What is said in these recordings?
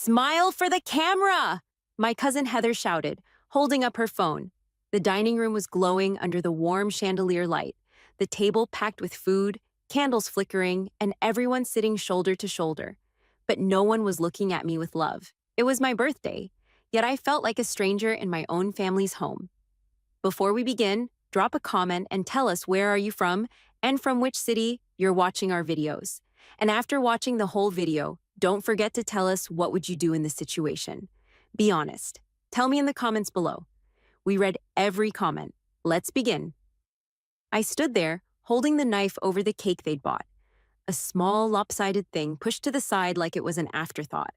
Smile for the camera! My cousin Heather shouted, holding up her phone. The dining room was glowing under the warm chandelier light, the table packed with food, candles flickering, and everyone sitting shoulder to shoulder. But no one was looking at me with love. It was my birthday, yet I felt like a stranger in my own family's home. Before we begin, drop a comment and tell us where are you from and from which city you're watching our videos. And after watching the whole video, don't forget to tell us what would you do in this situation. Be honest. Tell me in the comments below. We read every comment. Let's begin. I stood there, holding the knife over the cake they'd bought. A small, lopsided thing pushed to the side like it was an afterthought,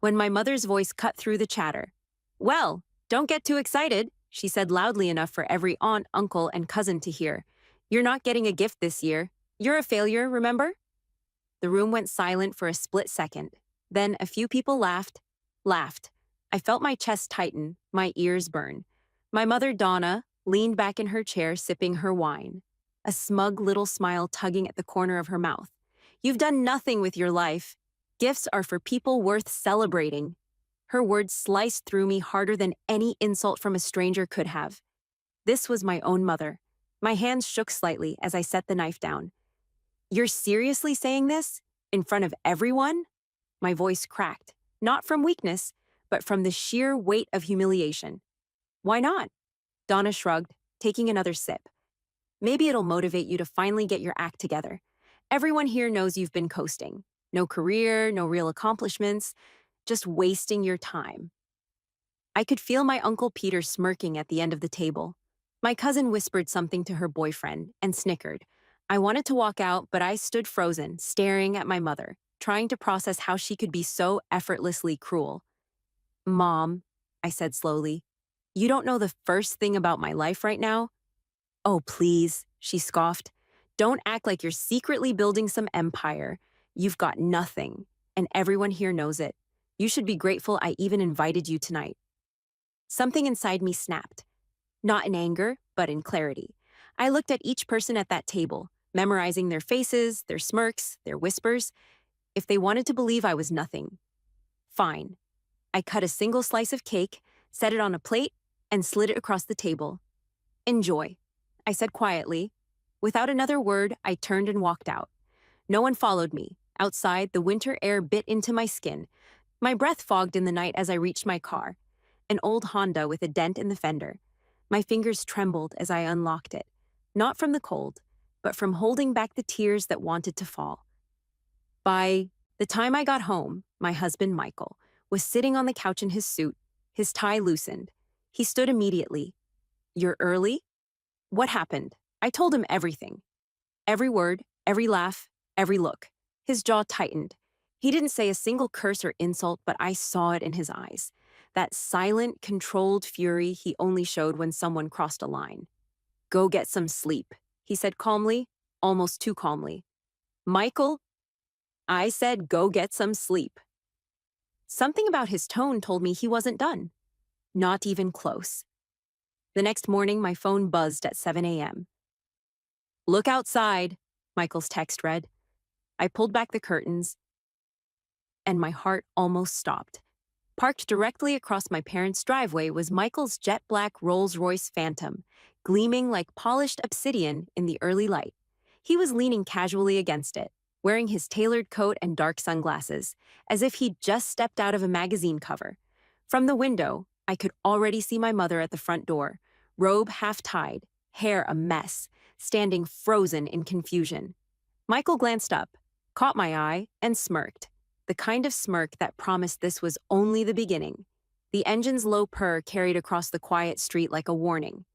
when my mother's voice cut through the chatter. "Well, don't get too excited," she said loudly enough for every aunt, uncle, and cousin to hear. "You're not getting a gift this year. You're a failure, remember?" The room went silent for a split second. Then a few people laughed. I felt my chest tighten, my ears burn. My mother, Donna, leaned back in her chair sipping her wine, a smug little smile tugging at the corner of her mouth. "You've done nothing with your life. Gifts are for people worth celebrating." Her words sliced through me harder than any insult from a stranger could have. This was my own mother. My hands shook slightly as I set the knife down. "You're seriously saying this? In front of everyone?" My voice cracked, not from weakness, but from the sheer weight of humiliation. "Why not?" Donna shrugged, taking another sip. "Maybe it'll motivate you to finally get your act together. Everyone here knows you've been coasting. No career, no real accomplishments, just wasting your time." I could feel my Uncle Peter smirking at the end of the table. My cousin whispered something to her boyfriend and snickered. I wanted to walk out, but I stood frozen, staring at my mother, trying to process how she could be so effortlessly cruel. "Mom," I said slowly, "you don't know the first thing about my life right now?" "Oh, please," she scoffed. "Don't act like you're secretly building some empire. You've got nothing, and everyone here knows it. You should be grateful I even invited you tonight." Something inside me snapped. Not in anger, but in clarity. I looked at each person at that table, memorizing their faces, their smirks, their whispers. If they wanted to believe I was nothing, fine. I cut a single slice of cake, set it on a plate, and slid it across the table. "Enjoy," I said quietly. Without another word, I turned and walked out. No one followed me. Outside, the winter air bit into my skin. My breath fogged in the night as I reached my car, an old Honda with a dent in the fender. My fingers trembled as I unlocked it, not from the cold, but from holding back the tears that wanted to fall. By the time I got home, my husband, Michael, was sitting on the couch in his suit, his tie loosened. He stood immediately. "You're early?" "What happened?" I told him everything. Every word, every laugh, every look. His jaw tightened. He didn't say a single curse or insult, but I saw it in his eyes. That silent, controlled fury he only showed when someone crossed a line. "Go get some sleep," he said calmly, almost too calmly. "Michael," I said, "go get some sleep." Something about his tone told me he wasn't done. Not even close. The next morning, my phone buzzed at 7 a.m. "Look outside," Michael's text read. I pulled back the curtains, and my heart almost stopped. Parked directly across my parents' driveway was Michael's jet-black Rolls-Royce Phantom, gleaming like polished obsidian in the early light. He was leaning casually against it, wearing his tailored coat and dark sunglasses, as if he'd just stepped out of a magazine cover. From the window, I could already see my mother at the front door, robe half-tied, hair a mess, standing frozen in confusion. Michael glanced up, caught my eye, and smirked, the kind of smirk that promised this was only the beginning. The engine's low purr carried across the quiet street like a warning.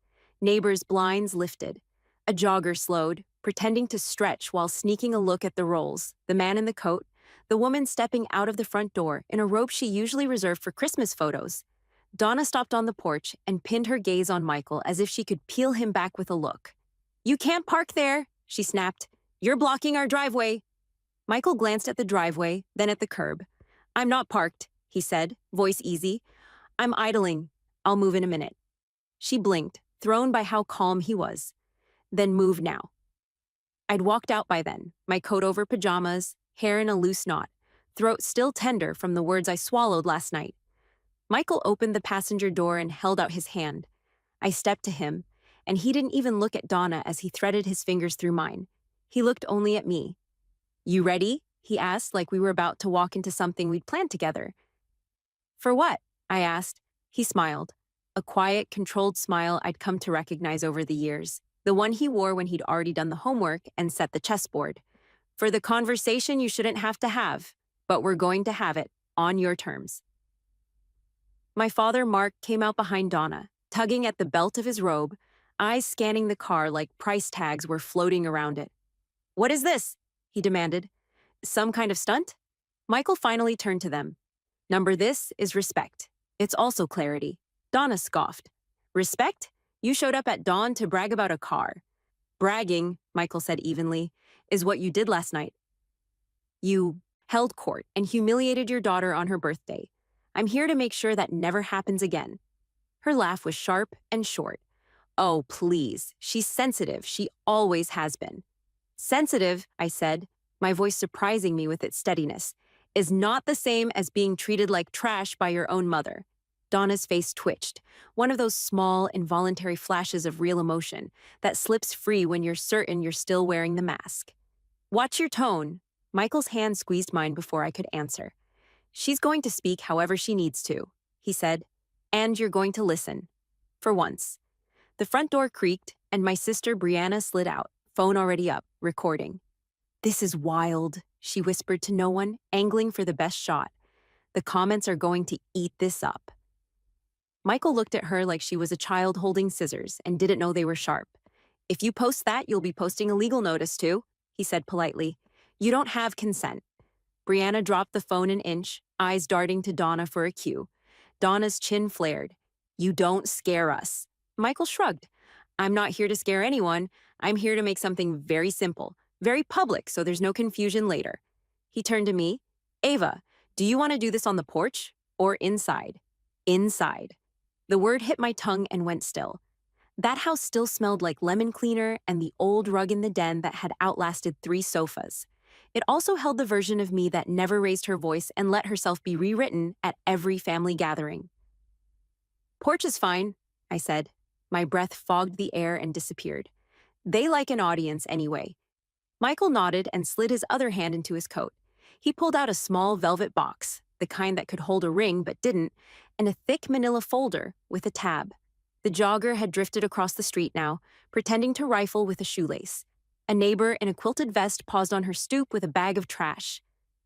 Neighbors' blinds lifted. A jogger slowed, pretending to stretch while sneaking a look at the Rolls, the man in the coat, the woman stepping out of the front door in a robe she usually reserved for Christmas photos. Donna stopped on the porch and pinned her gaze on Michael as if she could peel him back with a look. "You can't park there," she snapped. "You're blocking our driveway." Michael glanced at the driveway, then at the curb. "I'm not parked," he said, voice easy. "I'm idling. I'll move in a minute." She blinked, thrown by how calm he was. "Then move now." I'd walked out by then, my coat over pajamas, hair in a loose knot, throat still tender from the words I swallowed last night. Michael opened the passenger door and held out his hand. I stepped to him, and he didn't even look at Donna as he threaded his fingers through mine. He looked only at me. "You ready?" he asked, like we were about to walk into something we'd planned together. "For what?" I asked. He smiled. A quiet, controlled smile I'd come to recognize over the years. The one he wore when he'd already done the homework and set the chessboard. "For the conversation you shouldn't have to have, but we're going to have it, on your terms." My father, Mark, came out behind Donna, tugging at the belt of his robe, eyes scanning the car like price tags were floating around it. "What is this?" he demanded. "Some kind of stunt?" Michael finally turned to them. "Number this is respect. It's also clarity." Donna scoffed. "Respect? You showed up at dawn to brag about a car." "Bragging," Michael said evenly, "is what you did last night. You held court and humiliated your daughter on her birthday. I'm here to make sure that never happens again." Her laugh was sharp and short. "Oh, please. She's sensitive. She always has been." "Sensitive," I said, my voice surprising me with its steadiness, "is not the same as being treated like trash by your own mother." Donna's face twitched, one of those small, involuntary flashes of real emotion that slips free when you're certain you're still wearing the mask. "Watch your tone." Michael's hand squeezed mine before I could answer. "She's going to speak however she needs to," he said, "and you're going to listen. For once." The front door creaked, and my sister Brianna slid out, phone already up, recording. "This is wild," she whispered to no one, angling for the best shot. "The comments are going to eat this up." Michael looked at her like she was a child holding scissors and didn't know they were sharp. "If you post that, you'll be posting a legal notice too," he said politely. "You don't have consent." Brianna dropped the phone an inch, eyes darting to Donna for a cue. Donna's chin flared. "You don't scare us." Michael shrugged. "I'm not here to scare anyone. I'm here to make something very simple, very public, so there's no confusion later." He turned to me. "Ava, do you want to do this on the porch or inside?" "Inside." The word hit my tongue and went still. That house still smelled like lemon cleaner and the old rug in the den that had outlasted 3 sofas. It also held the version of me that never raised her voice and let herself be rewritten at every family gathering. "Porch is fine," I said. My breath fogged the air and disappeared. "They like an audience anyway." Michael nodded and slid his other hand into his coat. He pulled out a small velvet box, the kind that could hold a ring but didn't, and a thick manila folder with a tab. The jogger had drifted across the street now, pretending to rifle with a shoelace. A neighbor in a quilted vest paused on her stoop with a bag of trash.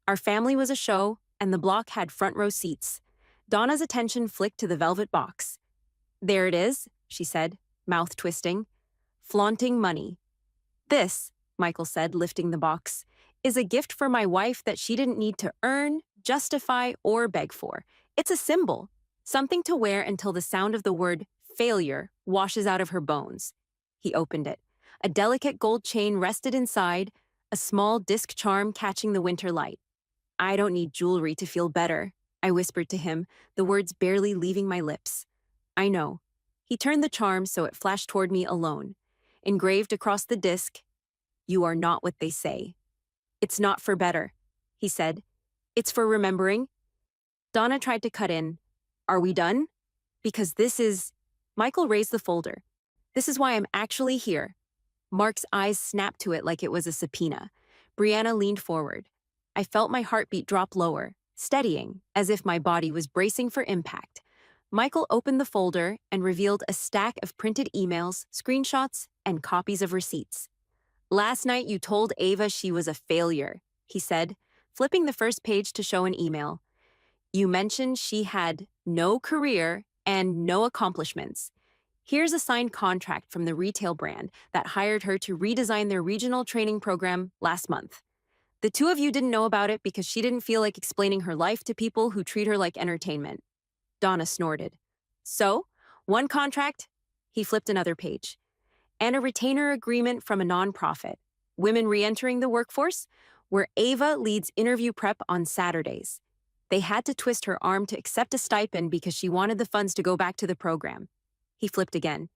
Our family was a show, and the block had front row seats. Donna's attention flicked to the velvet box. "There it is," she said, mouth twisting. "Flaunting money." "This," Michael said, lifting the box, "is a gift for my wife that she didn't need to earn, justify, or beg for. It's a symbol, something to wear until the sound of the word failure washes out of her bones." He opened it. A delicate gold chain rested inside, a small disc charm catching the winter light. "I don't need jewelry to feel better," I whispered to him, the words barely leaving my lips. "I know." He turned the charm so it flashed toward me alone. Engraved across the disc, "You are not what they say." "It's not for better," he said. "It's for remembering." Donna tried to cut in. "Are we done? Because this is..." Michael raised the folder. "This is why I'm actually here." Mark's eyes snapped to it like it was a subpoena. Brianna leaned forward. I felt my heartbeat drop lower, steadying, as if my body was bracing for impact. Michael opened the folder and revealed a stack of printed emails, screenshots, and copies of receipts. "Last night you told Ava she was a failure," he said, flipping the first page to show an email. "You mentioned she had no career and no accomplishments. Here's a signed contract from the retail brand that hired her to redesign their regional training program last month. The two of you didn't know about it because she didn't feel like explaining her life to people who treat her like entertainment." Donna snorted. "So, one contract," he flipped another page, "and a retainer agreement from a nonprofit, Women Reentering the Workforce, where Ava leads interview prep on Saturdays. They had to twist her arm to accept a stipend because she wanted the funds to go back to the program." He flipped again.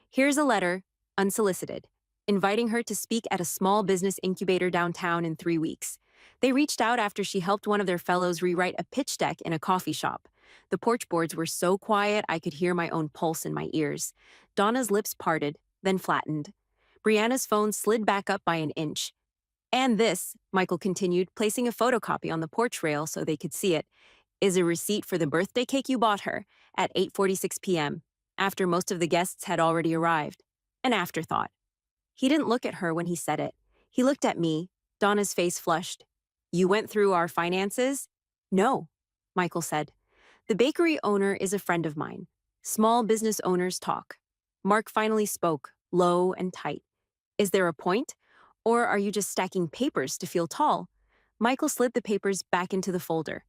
"Here's a letter, unsolicited, inviting her to speak at a small business incubator downtown in 3 weeks. They reached out after she helped one of their fellows rewrite a pitch deck in a coffee shop. The porch boards were so quiet I could hear my own pulse in my ears. Donna's lips parted, then flattened. Brianna's phone slid back up by an inch. And this, Michael continued, placing a photocopy on the porch rail so they could see it, is a receipt for the birthday cake you bought her at 8:46 p.m., after most of the guests had already arrived. An afterthought. He didn't look at her when he said it. He looked at me. Donna's face flushed. You went through our finances? No, Michael said. The bakery owner is a friend of mine. Small business owners talk. Mark finally spoke, low and tight. Is there a point? Or are you just stacking papers to feel tall? Michael slid the papers back into the folder.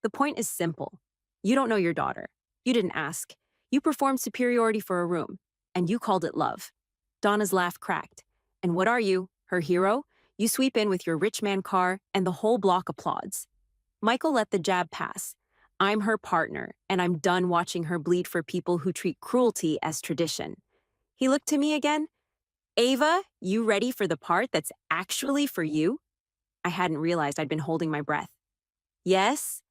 The point is simple. You don't know your daughter. You didn't ask. You performed superiority for a room, and you called it love. Donna's laugh cracked. And what are you, her hero? You sweep in with your rich man car, and the whole block applauds. Michael let the jab pass. I'm her partner, and I'm done watching her bleed for people who treat cruelty as tradition. He looked to me again. Ava, you ready for the part that's actually for you? I hadn't realized I'd been holding my breath. Yes?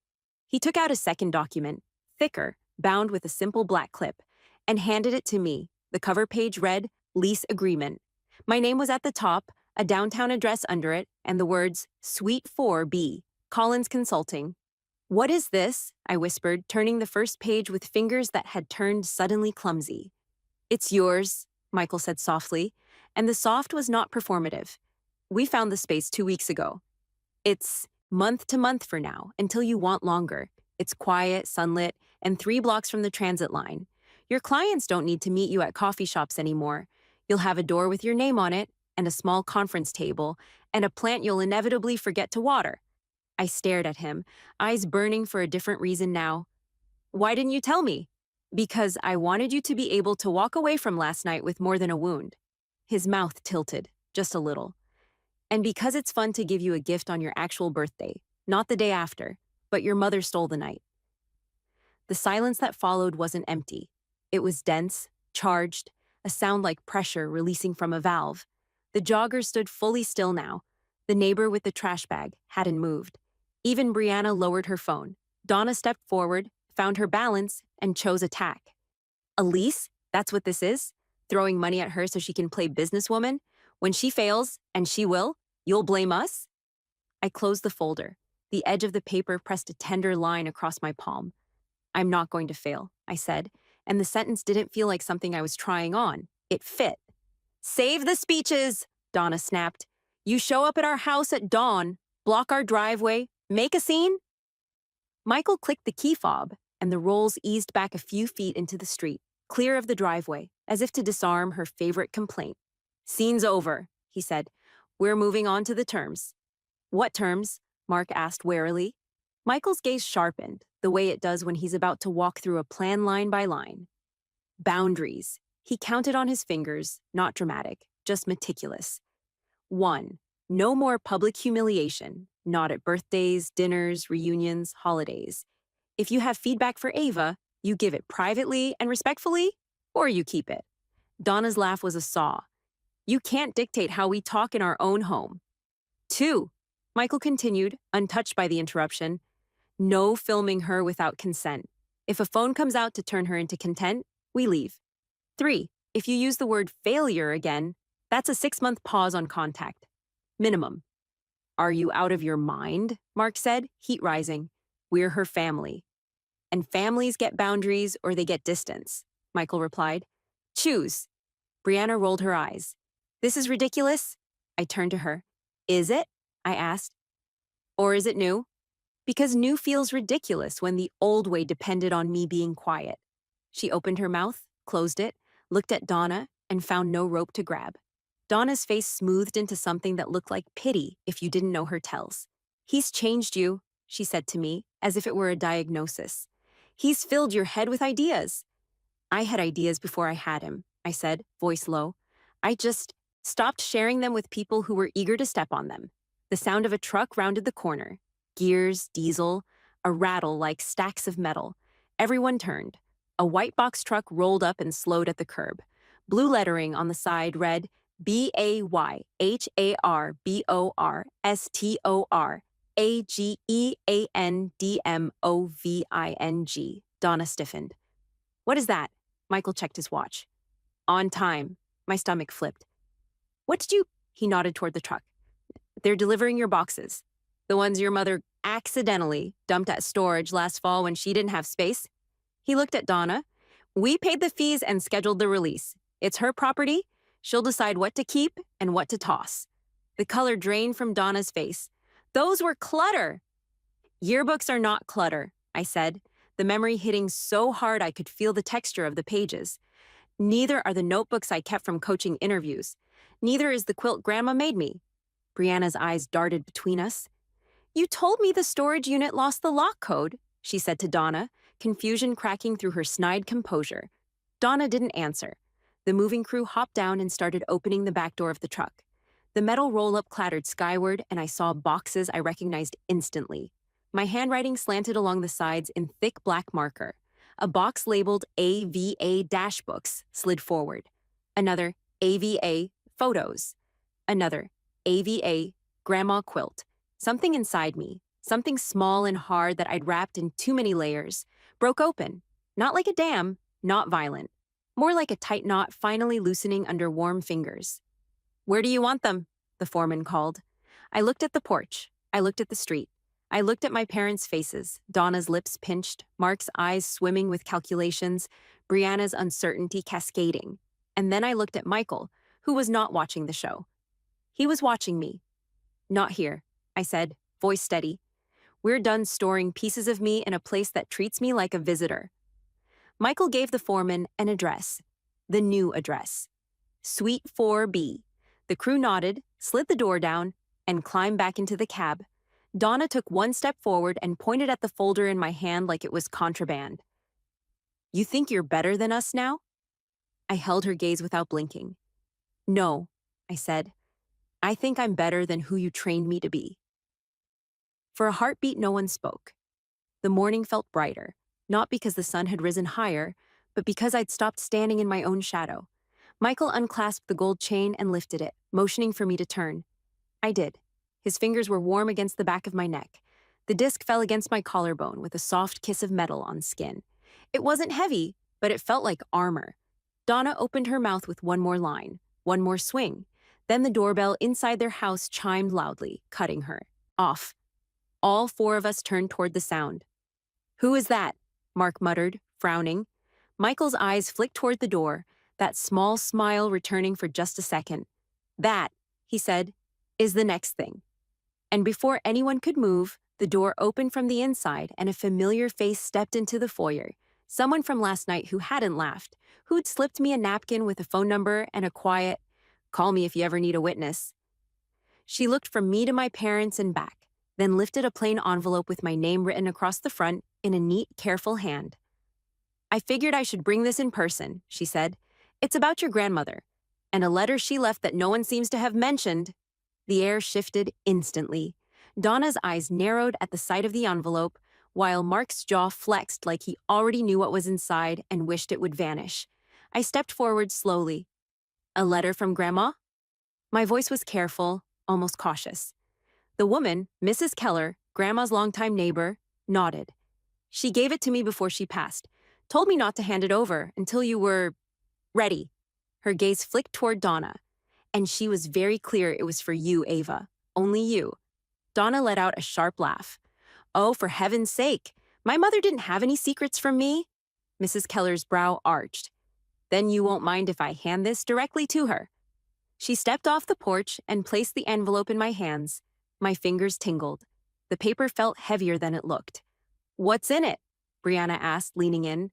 He took out a second document, thicker, bound with a simple black clip, and handed it to me. The cover page read, Lease Agreement. My name was at the top, a downtown address under it, and the words, Suite 4B, Collins Consulting. What is this? I whispered, turning the first page with fingers that had turned suddenly clumsy. It's yours, Michael said softly, and the soft was not performative. We found the space 2 weeks ago. It's month to month for now, until you want longer. It's quiet, sunlit, and 3 blocks from the transit line. Your clients don't need to meet you at coffee shops anymore. You'll have a door with your name on it, and a small conference table, and a plant you'll inevitably forget to water. I stared at him, eyes burning for a different reason now. Why didn't you tell me? Because I wanted you to be able to walk away from last night with more than a wound. His mouth tilted, just a little. And because it's fun to give you a gift on your actual birthday, not the day after, but your mother stole the night. The silence that followed wasn't empty. It was dense, charged, a sound like pressure releasing from a valve. The jogger stood fully still now. The neighbor with the trash bag hadn't moved. Even Brianna lowered her phone. Donna stepped forward, found her balance, and chose attack. Elise, that's what this is? Throwing money at her so she can play businesswoman? When she fails, and she will, you'll blame us? I closed the folder. The edge of the paper pressed a tender line across my palm. I'm not going to fail, I said, and the sentence didn't feel like something I was trying on. It fit. Save the speeches, Donna snapped. You show up at our house at dawn, block our driveway, make a scene? Michael clicked the key fob, and the rolls eased back a few feet into the street, clear of the driveway, as if to disarm her favorite complaint. Scene's over, he said. We're moving on to the terms. What terms? Mark asked warily. Michael's gaze sharpened, the way it does when he's about to walk through a plan line by line. Boundaries. He counted on his fingers, not dramatic, just meticulous. 1. No more public humiliation, not at birthdays, dinners, reunions, holidays. If you have feedback for Ava, you give it privately and respectfully, or you keep it. Donna's laugh was a saw. You can't dictate how we talk in our own home. 2. Michael continued, untouched by the interruption. No filming her without consent. If a phone comes out to turn her into content, we leave. 3. If you use the word failure again, that's a 6-month pause on contact. Minimum. Are you out of your mind? Mark said, heat rising. We're her family. And families get boundaries or they get distance, Michael replied. Choose. Brianna rolled her eyes. This is ridiculous? I turned to her. Is it? I asked. Or is it new? Because new feels ridiculous when the old way depended on me being quiet. She opened her mouth, closed it, looked at Donna, and found no rope to grab. Donna's face smoothed into something that looked like pity if you didn't know her tells. He's changed you, she said to me, as if it were a diagnosis. He's filled your head with ideas. I had ideas before I had him, I said, voice low. I just stopped sharing them with people who were eager to step on them. The sound of a truck rounded the corner. Gears, diesel, a rattle like stacks of metal. Everyone turned. A white box truck rolled up and slowed at the curb. Blue lettering on the side read, BAYHARBORAGEANDMOVING. Donna stiffened. What is that? Michael checked his watch. On time. My stomach flipped. What did you? He nodded toward the truck. They're delivering your boxes. The ones your mother accidentally dumped at storage last fall when she didn't have space. He looked at Donna. We paid the fees and scheduled the release. It's her property. She'll decide what to keep and what to toss. The color drained from Donna's face. Those were clutter. Yearbooks are not clutter, I said, the memory hitting so hard I could feel the texture of the pages. Neither are the notebooks I kept from coaching interviews. Neither is the quilt Grandma made me. Brianna's eyes darted between us. You told me the storage unit lost the lock code, she said to Donna, confusion cracking through her snide composure. Donna didn't answer. The moving crew hopped down and started opening the back door of the truck. The metal roll-up clattered skyward, and I saw boxes I recognized instantly. My handwriting slanted along the sides in thick black marker. A box labeled AVA Dash Books slid forward. Another AVA Photos. Another AVA Grandma Quilt. Something inside me, something small and hard that I'd wrapped in too many layers, broke open. Not like a dam, not violent. More like a tight knot finally loosening under warm fingers. Where do you want them? The foreman called. I looked at the porch. I looked at the street. I looked at my parents' faces, Donna's lips pinched, Mark's eyes swimming with calculations, Brianna's uncertainty cascading. And then I looked at Michael, who was not watching the show. He was watching me. Not here, I said, voice steady. We're done storing pieces of me in a place that treats me like a visitor. Michael gave the foreman an address, the new address. Suite 4B. The crew nodded, slid the door down, and climbed back into the cab. Donna took one step forward and pointed at the folder in my hand like it was contraband. You think you're better than us now? I held her gaze without blinking. No, I said. I think I'm better than who you trained me to be. For a heartbeat, no one spoke. The morning felt brighter, not because the sun had risen higher, but because I'd stopped standing in my own shadow. Michael unclasped the gold chain and lifted it, motioning for me to turn. I did. His fingers were warm against the back of my neck. The disc fell against my collarbone with a soft kiss of metal on skin. It wasn't heavy, but it felt like armor. Donna opened her mouth with one more line, one more swing. Then the doorbell inside their house chimed loudly, cutting her off. All four of us turned toward the sound. Who is that? Mark muttered, frowning. Michael's eyes flicked toward the door, that small smile returning for just a second. That, he said, is the next thing. And before anyone could move, the door opened from the inside and a familiar face stepped into the foyer. Someone from last night who hadn't laughed, who'd slipped me a napkin with a phone number and a quiet, call me if you ever need a witness. She looked from me to my parents and back, then lifted a plain envelope with my name written across the front in a neat, careful hand. I figured I should bring this in person, she said. It's about your grandmother, and a letter she left that no one seems to have mentioned. The air shifted instantly. Donna's eyes narrowed at the sight of the envelope, while Mark's jaw flexed like he already knew what was inside and wished it would vanish. I stepped forward slowly. A letter from Grandma? My voice was careful, almost cautious. The woman, Mrs. Keller, Grandma's longtime neighbor, nodded. She gave it to me before she passed, told me not to hand it over until you were ready. Her gaze flicked toward Donna. And she was very clear it was for you, Ava. Only you. Donna let out a sharp laugh. Oh, for heaven's sake. My mother didn't have any secrets from me. Mrs. Keller's brow arched. Then you won't mind if I hand this directly to her. She stepped off the porch and placed the envelope in my hands. My fingers tingled. The paper felt heavier than it looked. What's in it? Brianna asked, leaning in.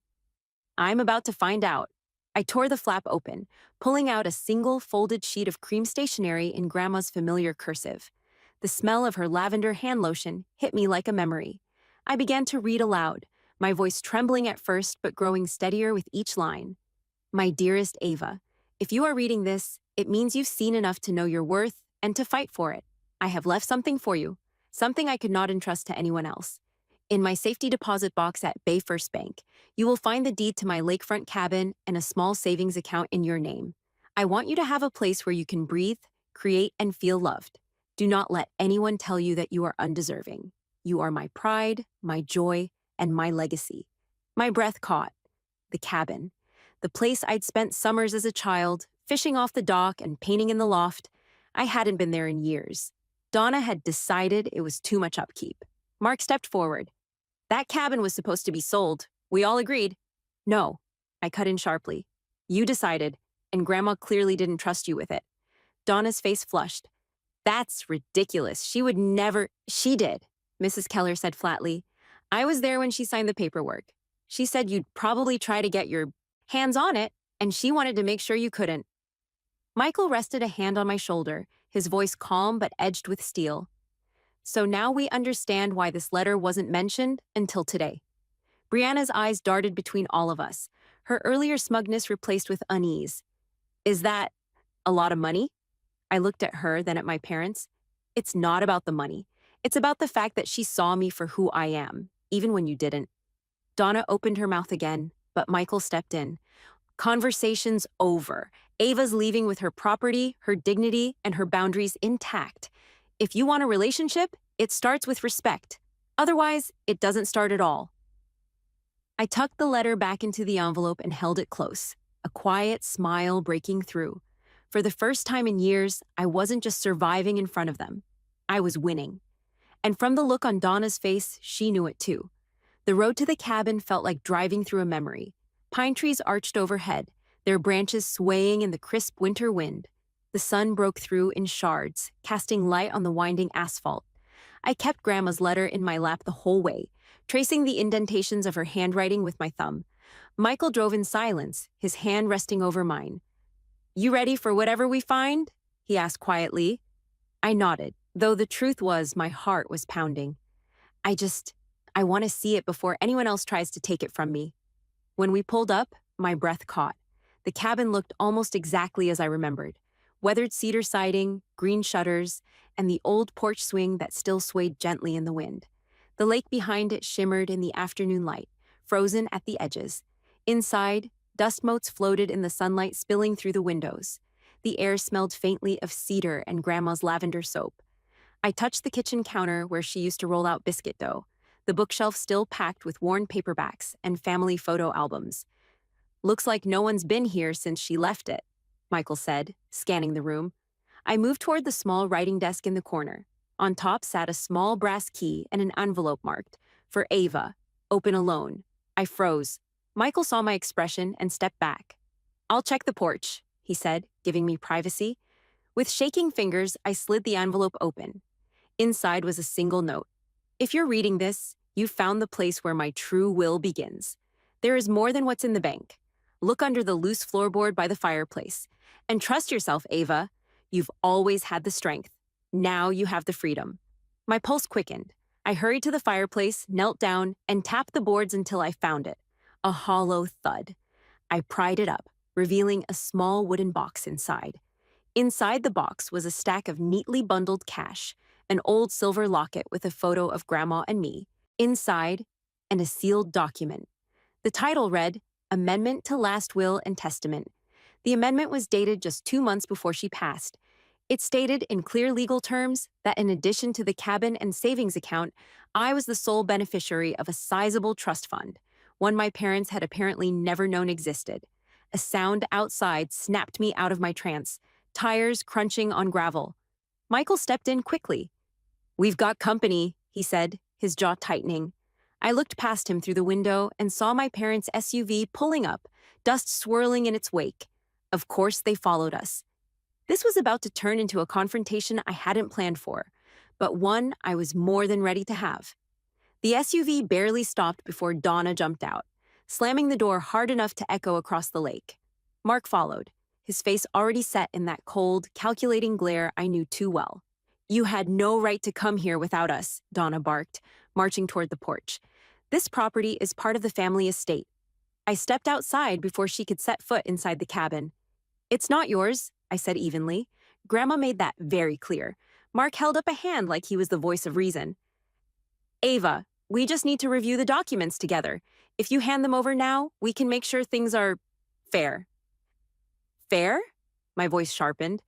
I'm about to find out. I tore the flap open, pulling out a single folded sheet of cream stationery in Grandma's familiar cursive. The smell of her lavender hand lotion hit me like a memory. I began to read aloud, my voice trembling at first but growing steadier with each line. My dearest Ava, if you are reading this, it means you've seen enough to know your worth and to fight for it. I have left something for you, something I could not entrust to anyone else. In my safety deposit box at Bay First Bank, you will find the deed to my lakefront cabin and a small savings account in your name. I want you to have a place where you can breathe, create, and feel loved. Do not let anyone tell you that you are undeserving. You are my pride, my joy, and my legacy. My breath caught. The cabin. The place I'd spent summers as a child, fishing off the dock and painting in the loft. I hadn't been there in years. Donna had decided it was too much upkeep. Mark stepped forward. That cabin was supposed to be sold. We all agreed. No, I cut in sharply. You decided, and Grandma clearly didn't trust you with it. Donna's face flushed. That's ridiculous. She would never. She did, Mrs. Keller said flatly. I was there when she signed the paperwork. She said you'd probably try to get your hands on it, and she wanted to make sure you couldn't. Michael rested a hand on my shoulder, his voice calm but edged with steel. So now we understand why this letter wasn't mentioned until today. Brianna's eyes darted between all of us, her earlier smugness replaced with unease. Is that a lot of money? I looked at her, then at my parents. It's not about the money. It's about the fact that she saw me for who I am, even when you didn't. Donna opened her mouth again, but Michael stepped in. Conversation's over. Ava's leaving with her property, her dignity, and her boundaries intact. If you want a relationship, it starts with respect. Otherwise, it doesn't start at all. I tucked the letter back into the envelope and held it close, a quiet smile breaking through. For the first time in years, I wasn't just surviving in front of them. I was winning. And from the look on Donna's face, she knew it too. The road to the cabin felt like driving through a memory. Pine trees arched overhead, their branches swaying in the crisp winter wind. The sun broke through in shards, casting light on the winding asphalt. I kept Grandma's letter in my lap the whole way, tracing the indentations of her handwriting with my thumb. Michael drove in silence, his hand resting over mine. You ready for whatever we find? He asked quietly. I nodded, though the truth was my heart was pounding. I want to see it before anyone else tries to take it from me. When we pulled up, my breath caught. The cabin looked almost exactly as I remembered. Weathered cedar siding, green shutters, and the old porch swing that still swayed gently in the wind. The lake behind it shimmered in the afternoon light, frozen at the edges. Inside, dust motes floated in the sunlight spilling through the windows. The air smelled faintly of cedar and Grandma's lavender soap. I touched the kitchen counter where she used to roll out biscuit dough, the bookshelf still packed with worn paperbacks and family photo albums. Looks like no one's been here since she left it, Michael said, scanning the room. I moved toward the small writing desk in the corner. On top sat a small brass key and an envelope marked, for Ava, open alone. I froze. Michael saw my expression and stepped back. I'll check the porch, he said, giving me privacy. With shaking fingers, I slid the envelope open. Inside was a single note. If you're reading this, you've found the place where my true will begins. There is more than what's in the bank. Look under the loose floorboard by the fireplace. And trust yourself, Ava. You've always had the strength. Now you have the freedom. My pulse quickened. I hurried to the fireplace, knelt down, and tapped the boards until I found it. A hollow thud. I pried it up, revealing a small wooden box inside. Inside the box was a stack of neatly bundled cash, an old silver locket with a photo of Grandma and me, inside, and a sealed document. The title read, Amendment to Last Will and Testament. The amendment was dated just 2 months before she passed. It stated in clear legal terms that in addition to the cabin and savings account, I was the sole beneficiary of a sizable trust fund, one my parents had apparently never known existed. A sound outside snapped me out of my trance, tires crunching on gravel. Michael stepped in quickly. We've got company, he said, his jaw tightening. I looked past him through the window and saw my parents' SUV pulling up, dust swirling in its wake. Of course, they followed us. This was about to turn into a confrontation I hadn't planned for, but one I was more than ready to have. The SUV barely stopped before Donna jumped out, slamming the door hard enough to echo across the lake. Mark followed, his face already set in that cold, calculating glare I knew too well. You had no right to come here without us, Donna barked, marching toward the porch. This property is part of the family estate. I stepped outside before she could set foot inside the cabin. It's not yours, I said evenly. Grandma made that very clear. Mark held up a hand like he was the voice of reason. Ava, we just need to review the documents together. If you hand them over now, we can make sure things are fair. Fair? My voice sharpened.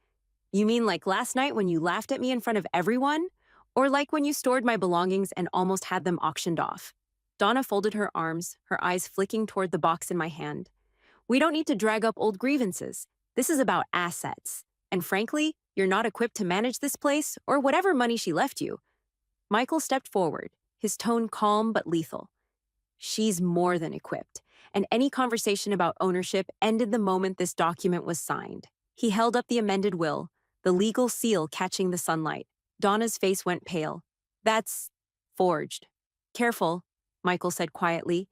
You mean like last night when you laughed at me in front of everyone? Or like when you stored my belongings and almost had them auctioned off? Donna folded her arms, her eyes flicking toward the box in my hand. We don't need to drag up old grievances. This is about assets. And frankly, you're not equipped to manage this place or whatever money she left you. Michael stepped forward, his tone calm but lethal. She's more than equipped, and any conversation about ownership ended the moment this document was signed. He held up the amended will, the legal seal catching the sunlight. Donna's face went pale. That's forged. Careful, Michael said quietly.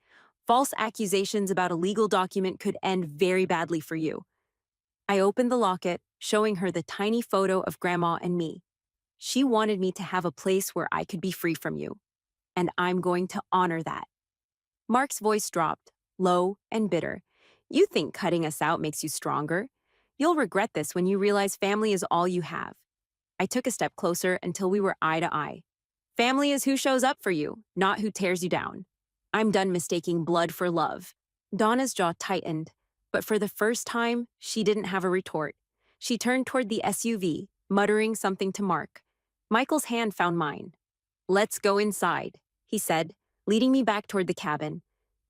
False accusations about a legal document could end very badly for you. I opened the locket, showing her the tiny photo of Grandma and me. She wanted me to have a place where I could be free from you, and I'm going to honor that. Mark's voice dropped, low and bitter. You think cutting us out makes you stronger? You'll regret this when you realize family is all you have. I took a step closer until we were eye to eye. Family is who shows up for you, not who tears you down. I'm done mistaking blood for love. Donna's jaw tightened, but for the first time, she didn't have a retort. She turned toward the SUV, muttering something to Mark. Michael's hand found mine. Let's go inside, he said, leading me back toward the cabin.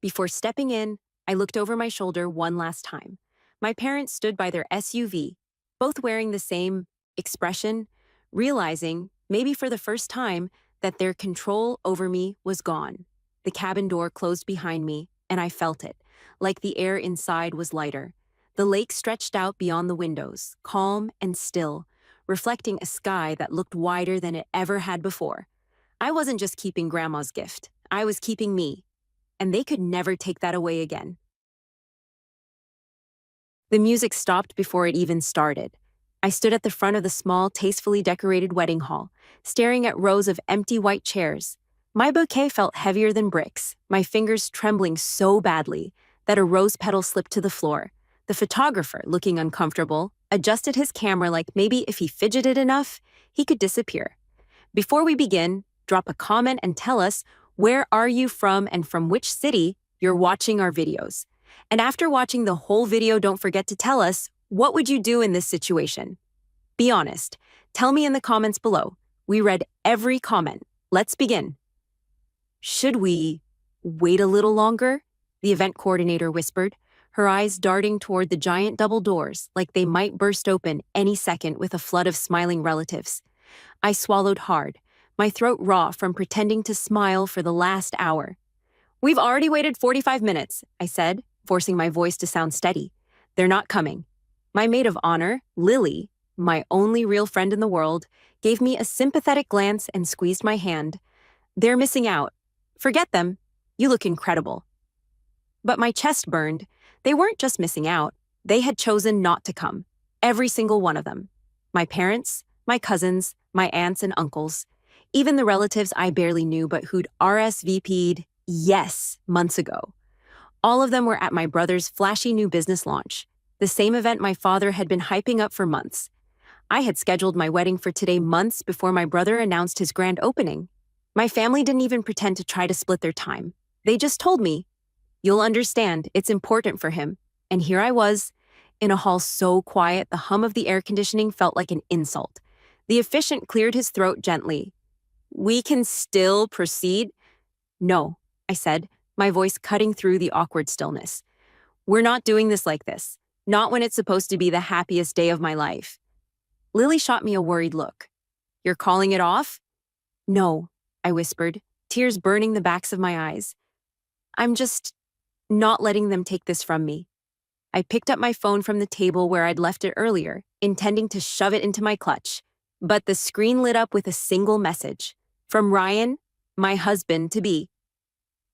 Before stepping in, I looked over my shoulder one last time. My parents stood by their SUV, both wearing the same expression, realizing, maybe for the first time, that their control over me was gone. The cabin door closed behind me, and I felt it, like the air inside was lighter. The lake stretched out beyond the windows, calm and still, reflecting a sky that looked wider than it ever had before. I wasn't just keeping Grandma's gift. I was keeping me, and they could never take that away again. The music stopped before it even started. I stood at the front of the small, tastefully decorated wedding hall, staring at rows of empty white chairs. My bouquet felt heavier than bricks, my fingers trembling so badly that a rose petal slipped to the floor. The photographer, looking uncomfortable, adjusted his camera like maybe if he fidgeted enough, he could disappear. Before we begin, drop a comment and tell us where are you from and from which city you're watching our videos. And after watching the whole video, don't forget to tell us, what would you do in this situation? Be honest. Tell me in the comments below. We read every comment. Let's begin. Should we wait a little longer? The event coordinator whispered, her eyes darting toward the giant double doors like they might burst open any second with a flood of smiling relatives. I swallowed hard, my throat raw from pretending to smile for the last hour. We've already waited 45 minutes, I said, forcing my voice to sound steady. They're not coming. My maid of honor, Lily, my only real friend in the world, gave me a sympathetic glance and squeezed my hand. They're missing out. Forget them. You look incredible. But my chest burned. They weren't just missing out. They had chosen not to come. Every single one of them. My parents, my cousins, my aunts and uncles. Even the relatives I barely knew but who'd RSVP'd yes months ago. All of them were at my brother's flashy new business launch, the same event my father had been hyping up for months. I had scheduled my wedding for today months before my brother announced his grand opening. My family didn't even pretend to try to split their time. They just told me, you'll understand, it's important for him. And here I was, in a hall so quiet the hum of the air conditioning felt like an insult. The officiant cleared his throat gently. We can still proceed? No, I said, my voice cutting through the awkward stillness. We're not doing this like this. Not when it's supposed to be the happiest day of my life. Lily shot me a worried look. You're calling it off? No, I whispered, tears burning the backs of my eyes. I'm just not letting them take this from me. I picked up my phone from the table where I'd left it earlier, intending to shove it into my clutch. But the screen lit up with a single message. From Ryan, my husband-to-be.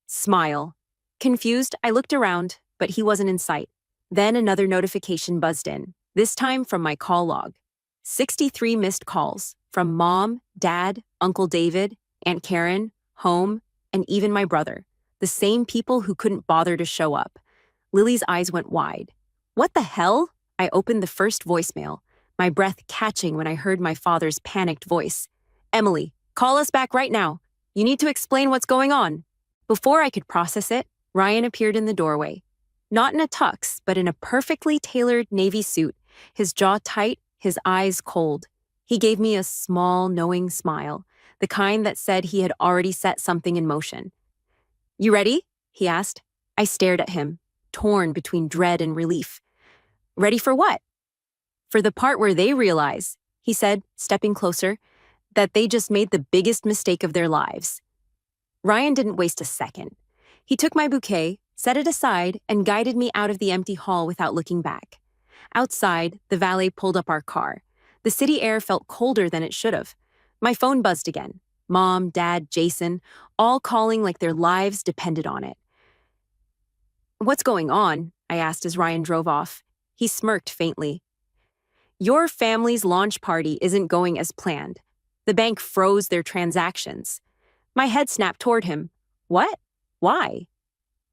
Smile. Confused, I looked around, but he wasn't in sight. Then another notification buzzed in, this time from my call log. 63 missed calls, from Mom, Dad, Uncle David, Aunt Karen, home, and even my brother. The same people who couldn't bother to show up. Lily's eyes went wide. What the hell? I opened the first voicemail, my breath catching when I heard my father's panicked voice. Emily, call us back right now. You need to explain what's going on. Before I could process it, Ryan appeared in the doorway. Not in a tux, but in a perfectly tailored navy suit, his jaw tight, his eyes cold. He gave me a small, knowing smile, the kind that said he had already set something in motion. "You ready?" he asked. I stared at him, torn between dread and relief. "Ready for what?" "For the part where they realize," he said, stepping closer, "that they just made the biggest mistake of their lives." Ryan didn't waste a second. He took my bouquet, set it aside, and guided me out of the empty hall without looking back. Outside, the valet pulled up our car. The city air felt colder than it should have. My phone buzzed again. Mom, Dad, Jason, all calling like their lives depended on it. "What's going on?" I asked as Ryan drove off. He smirked faintly. "Your family's launch party isn't going as planned. The bank froze their transactions." My head snapped toward him. "What? Why?"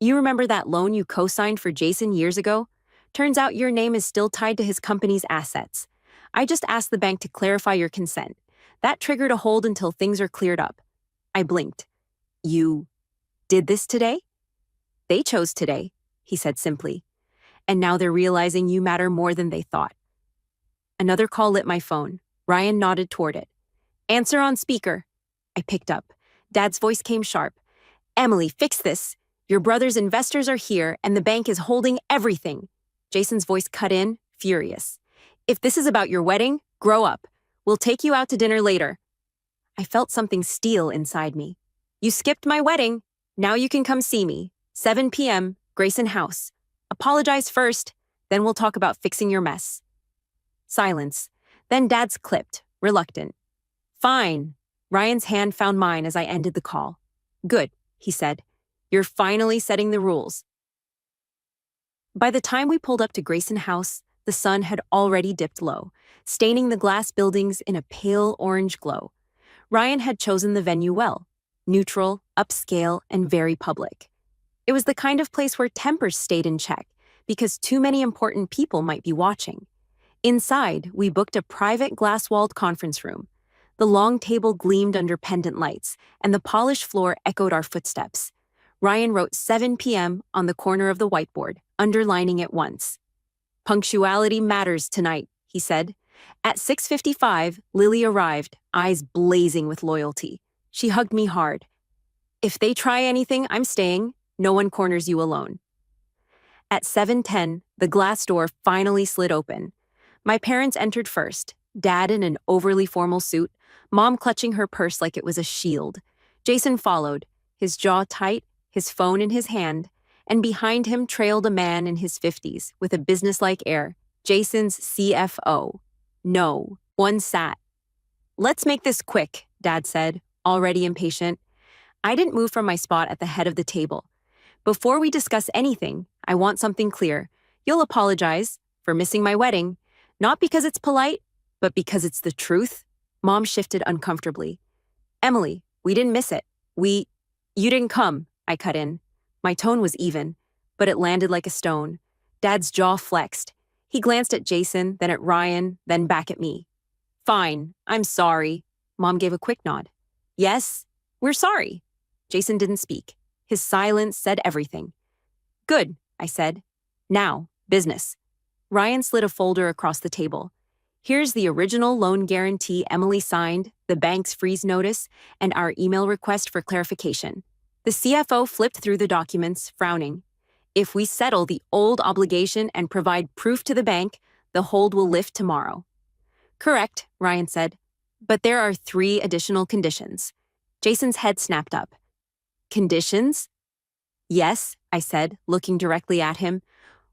"You remember that loan you co-signed for Jason years ago? Turns out your name is still tied to his company's assets. I just asked the bank to clarify your consent. That triggered a hold until things are cleared up." I blinked. "You did this today?" "They chose today," he said simply. "And now they're realizing you matter more than they thought." Another call lit my phone. Ryan nodded toward it. "Answer on speaker." I picked up. Dad's voice came sharp. "Emily, fix this. Your brother's investors are here, and the bank is holding everything." Jason's voice cut in, furious. "If this is about your wedding, grow up. We'll take you out to dinner later." I felt something steel inside me. "You skipped my wedding. Now you can come see me. 7 p.m., Grayson House. Apologize first, then we'll talk about fixing your mess." Silence. Then Dad's clipped, reluctant. "Fine." Ryan's hand found mine as I ended the call. "Good," he said. "You're finally setting the rules." By the time we pulled up to Grayson House, the sun had already dipped low, staining the glass buildings in a pale orange glow. Ryan had chosen the venue well. Neutral, upscale, and very public. It was the kind of place where tempers stayed in check, because too many important people might be watching. Inside, we booked a private glass-walled conference room. The long table gleamed under pendant lights, and the polished floor echoed our footsteps. Ryan wrote 7 p.m. on the corner of the whiteboard, underlining it once. "Punctuality matters tonight," he said. At 6:55, Lily arrived, eyes blazing with loyalty. She hugged me hard. "If they try anything, I'm staying. No one corners you alone." At 7:10, the glass door finally slid open. My parents entered first, Dad in an overly formal suit, Mom clutching her purse like it was a shield. Jason followed, his jaw tight, his phone in his hand, and behind him trailed a man in his 50s with a businesslike air, Jason's CFO. No, one sat. "Let's make this quick," Dad said, already impatient. I didn't move from my spot at the head of the table. "Before we discuss anything, I want something clear. You'll apologize for missing my wedding, not because it's polite, but because it's the truth." Mom shifted uncomfortably. "Emily, we didn't miss it. You didn't come," I cut in. My tone was even, but it landed like a stone. Dad's jaw flexed. He glanced at Jason, then at Ryan, then back at me. "Fine, I'm sorry." Mom gave a quick nod. "Yes, we're sorry." Jason didn't speak. His silence said everything. "Good," I said. "Now, business." Ryan slid a folder across the table. "Here's the original loan guarantee Emily signed, the bank's freeze notice, and our email request for clarification." The CFO flipped through the documents, frowning. "If we settle the old obligation and provide proof to the bank, the hold will lift tomorrow." "Correct," Ryan said. "But there are 3 additional conditions." Jason's head snapped up. "Conditions?" "Yes," I said, looking directly at him.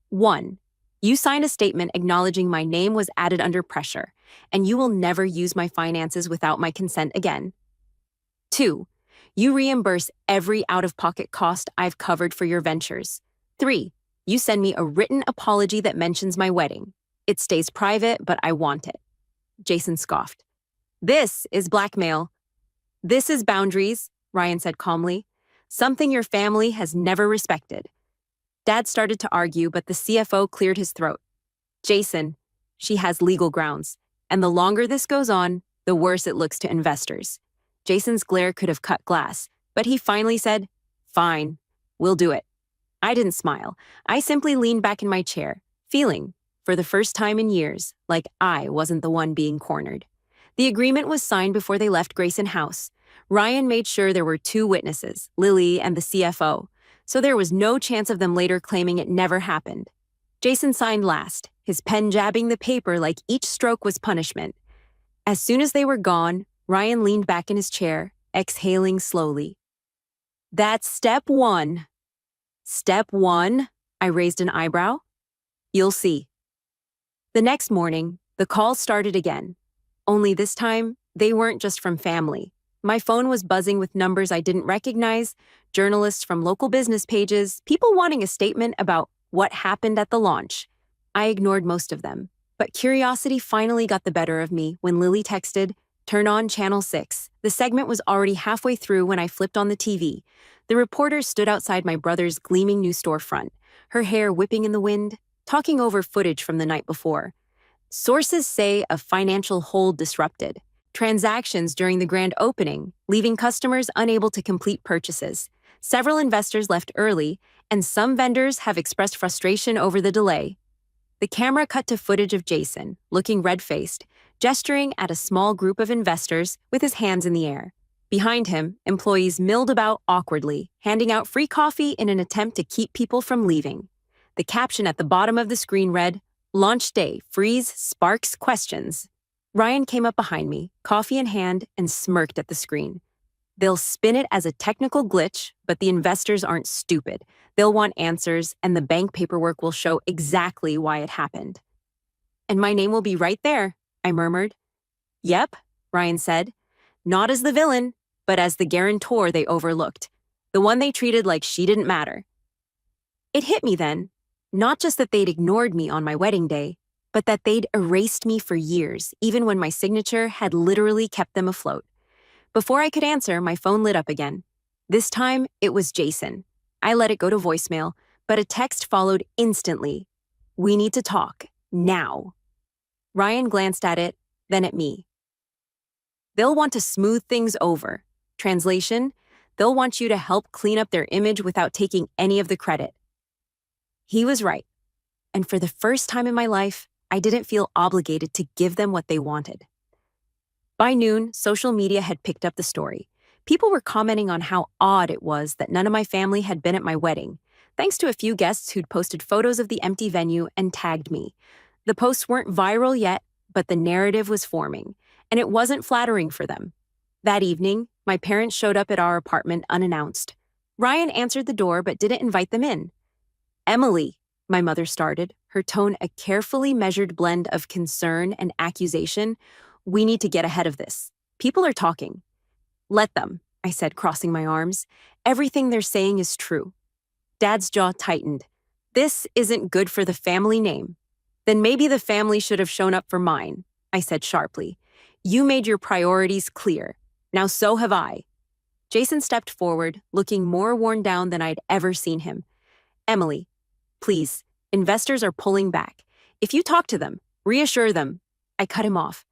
1. You sign a statement acknowledging my name was added under pressure, and you will never use my finances without my consent again. 2. You reimburse every out-of-pocket cost I've covered for your ventures. 3. You send me a written apology that mentions my wedding. It stays private, but I want it." Jason scoffed. "This is blackmail." "This is boundaries," Ryan said calmly. "Something your family has never respected." Dad started to argue, but the CFO cleared his throat. "Jason, she has legal grounds, and the longer this goes on, the worse it looks to investors." Jason's glare could have cut glass, but he finally said, "Fine, we'll do it." I didn't smile. I simply leaned back in my chair, feeling for the first time in years, like I wasn't the one being cornered. The agreement was signed before they left Grayson House. Ryan made sure there were two witnesses, Lily and the CFO, so there was no chance of them later claiming it never happened. Jason signed last, his pen jabbing the paper like each stroke was punishment. As soon as they were gone, Ryan leaned back in his chair, exhaling slowly. That's step one. Step one? I raised an eyebrow. You'll see. The next morning, the call started again. Only this time, they weren't just from family. My phone was buzzing with numbers I didn't recognize, journalists from local business pages, people wanting a statement about what happened at the launch. I ignored most of them, but curiosity finally got the better of me when Lily texted, "Turn on Channel 6. The segment was already halfway through when I flipped on the TV. The reporter stood outside my brother's gleaming new storefront, her hair whipping in the wind, talking over footage from the night before. Sources say a financial hold disrupted transactions during the grand opening, leaving customers unable to complete purchases. Several investors left early, and some vendors have expressed frustration over the delay." The camera cut to footage of Jason, looking red-faced, gesturing at a small group of investors with his hands in the air. Behind him, employees milled about awkwardly, handing out free coffee in an attempt to keep people from leaving. The caption at the bottom of the screen read, "Launch Day, Freeze, Sparks, Questions." Ryan came up behind me, coffee in hand, and smirked at the screen. "They'll spin it as a technical glitch, but the investors aren't stupid. They'll want answers, and the bank paperwork will show exactly why it happened." "And my name will be right there," I murmured. "Yep," Ryan said. "Not as the villain, but as the guarantor they overlooked. The one they treated like she didn't matter." It hit me then, not just that they'd ignored me on my wedding day, but that they'd erased me for years, even when my signature had literally kept them afloat. Before I could answer, my phone lit up again. This time, it was Jason. I let it go to voicemail, but a text followed instantly. "We need to talk, now." Ryan glanced at it, then at me. "They'll want to smooth things over." Translation, they'll want you to help clean up their image without taking any of the credit. He was right. And for the first time in my life, I didn't feel obligated to give them what they wanted. By noon, social media had picked up the story. People were commenting on how odd it was that none of my family had been at my wedding, thanks to a few guests who'd posted photos of the empty venue and tagged me. The posts weren't viral yet, but the narrative was forming, and it wasn't flattering for them. That evening, my parents showed up at our apartment unannounced. Ryan answered the door but didn't invite them in. "Emily," my mother started, her tone a carefully measured blend of concern and accusation, "we need to get ahead of this. People are talking." "Let them," I said, crossing my arms. "Everything they're saying is true." Dad's jaw tightened. "This isn't good for the family name." "Then maybe the family should have shown up for mine," I said sharply. "You made your priorities clear. Now so have I." Jason stepped forward, looking more worn down than I'd ever seen him. "Emily, please, investors are pulling back. If you talk to them, reassure them." I cut him off.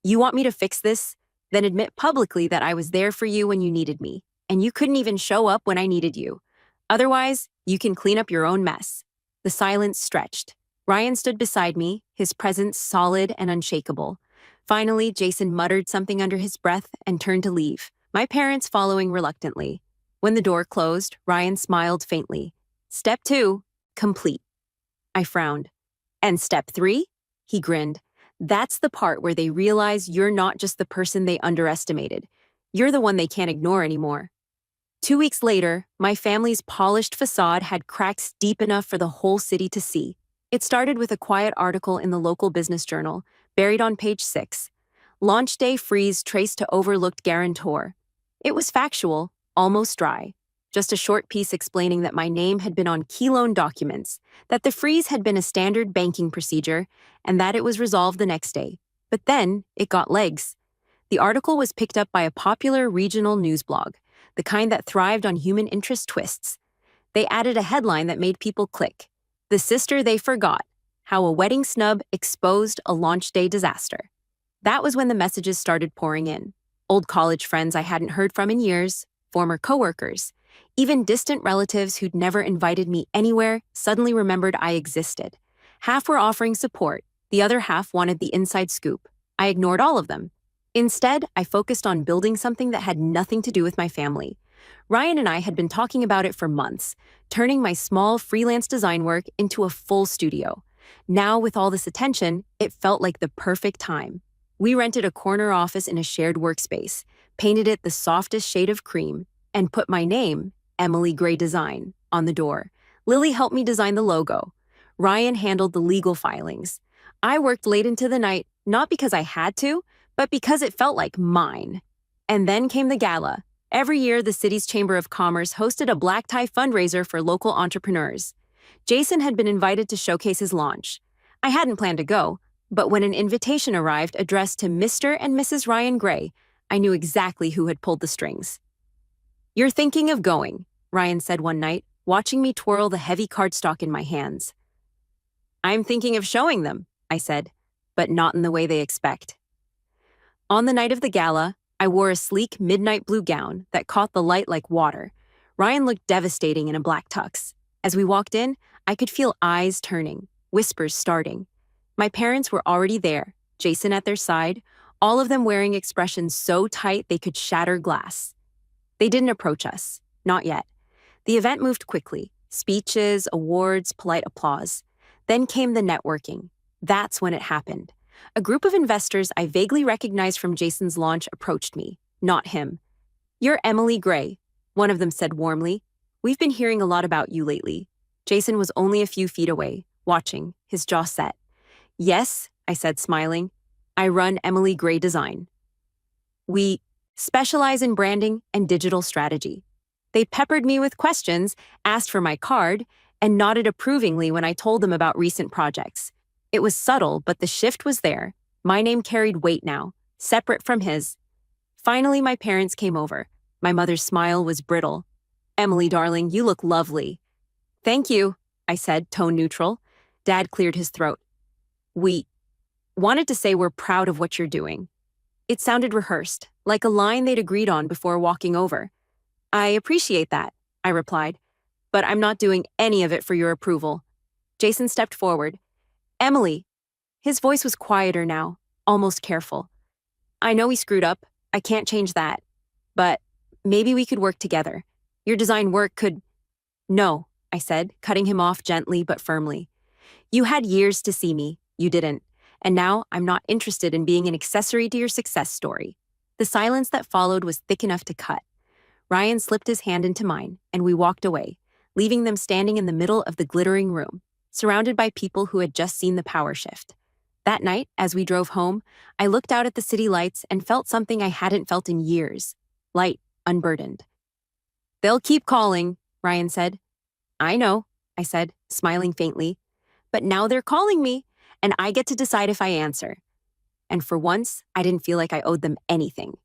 "You want me to fix this? Then admit publicly that I was there for you when you needed me, and you couldn't even show up when I needed you. Otherwise, you can clean up your own mess." The silence stretched. Ryan stood beside me, his presence solid and unshakable. Finally, Jason muttered something under his breath and turned to leave, my parents following reluctantly. When the door closed, Ryan smiled faintly. "Step 2, complete." I frowned. "And step 3? He grinned. "That's the part where they realize you're not just the person they underestimated. You're the one they can't ignore anymore." 2 weeks later, my family's polished facade had cracks deep enough for the whole city to see. It started with a quiet article in the local business journal, buried on page 6. "Launch Day Freeze Traced to Overlooked Guarantor." It was factual, almost dry. Just a short piece explaining that my name had been on key loan documents, that the freeze had been a standard banking procedure, and that it was resolved the next day. But then, it got legs. The article was picked up by a popular regional news blog, the kind that thrived on human interest twists. They added a headline that made people click. "The Sister They Forgot: How a Wedding Snub Exposed a Launch Day Disaster." That was when the messages started pouring in. Old college friends I hadn't heard from in years, former coworkers, even distant relatives who'd never invited me anywhere suddenly remembered I existed. Half were offering support, the other half wanted the inside scoop. I ignored all of them. Instead, I focused on building something that had nothing to do with my family. Ryan and I had been talking about it for months, turning my small freelance design work into a full studio. Now, with all this attention, it felt like the perfect time. We rented a corner office in a shared workspace, painted it the softest shade of cream, and put my name, Emily Gray Design, on the door. Lily helped me design the logo. Ryan handled the legal filings. I worked late into the night, not because I had to, but because it felt like mine. And then came the gala. Every year, the city's Chamber of Commerce hosted a black tie fundraiser for local entrepreneurs. Jason had been invited to showcase his launch. I hadn't planned to go, but when an invitation arrived addressed to Mr. and Mrs. Ryan Gray, I knew exactly who had pulled the strings. "You're thinking of going," Ryan said one night, watching me twirl the heavy cardstock in my hands. "I'm thinking of showing them," I said, "but not in the way they expect." On the night of the gala, I wore a sleek midnight blue gown that caught the light like water. Ryan looked devastating in a black tux. As we walked in, I could feel eyes turning, whispers starting. My parents were already there, Jason at their side, all of them wearing expressions so tight they could shatter glass. They didn't approach us, not yet. The event moved quickly, speeches, awards, polite applause. Then came the networking. That's when it happened. A group of investors I vaguely recognized from Jason's launch approached me, not him. "You're Emily Gray," one of them said warmly. "We've been hearing a lot about you lately." Jason was only a few feet away, watching, his jaw set. "Yes," I said, smiling. "I run Emily Gray Design. We specialize in branding and digital strategy." They peppered me with questions, asked for my card, and nodded approvingly when I told them about recent projects. It was subtle, but the shift was there. My name carried weight now, separate from his. Finally, my parents came over. My mother's smile was brittle. "Emily, darling, you look lovely." "Thank you," I said, tone neutral. Dad cleared his throat. "We wanted to say we're proud of what you're doing." It sounded rehearsed, like a line they'd agreed on before walking over. "I appreciate that," I replied, "but I'm not doing any of it for your approval." Jason stepped forward. "Emily." His voice was quieter now, almost careful. "I know we screwed up. I can't change that. But maybe we could work together. Your design work could—" "No," I said, cutting him off gently but firmly. "You had years to see me. You didn't. And now I'm not interested in being an accessory to your success story." The silence that followed was thick enough to cut. Ryan slipped his hand into mine, and we walked away, leaving them standing in the middle of the glittering room, surrounded by people who had just seen the power shift. That night, as we drove home, I looked out at the city lights and felt something I hadn't felt in years. Light, unburdened. "They'll keep calling," Ryan said. "I know," I said, smiling faintly. "But now they're calling me, and I get to decide if I answer." And for once, I didn't feel like I owed them anything.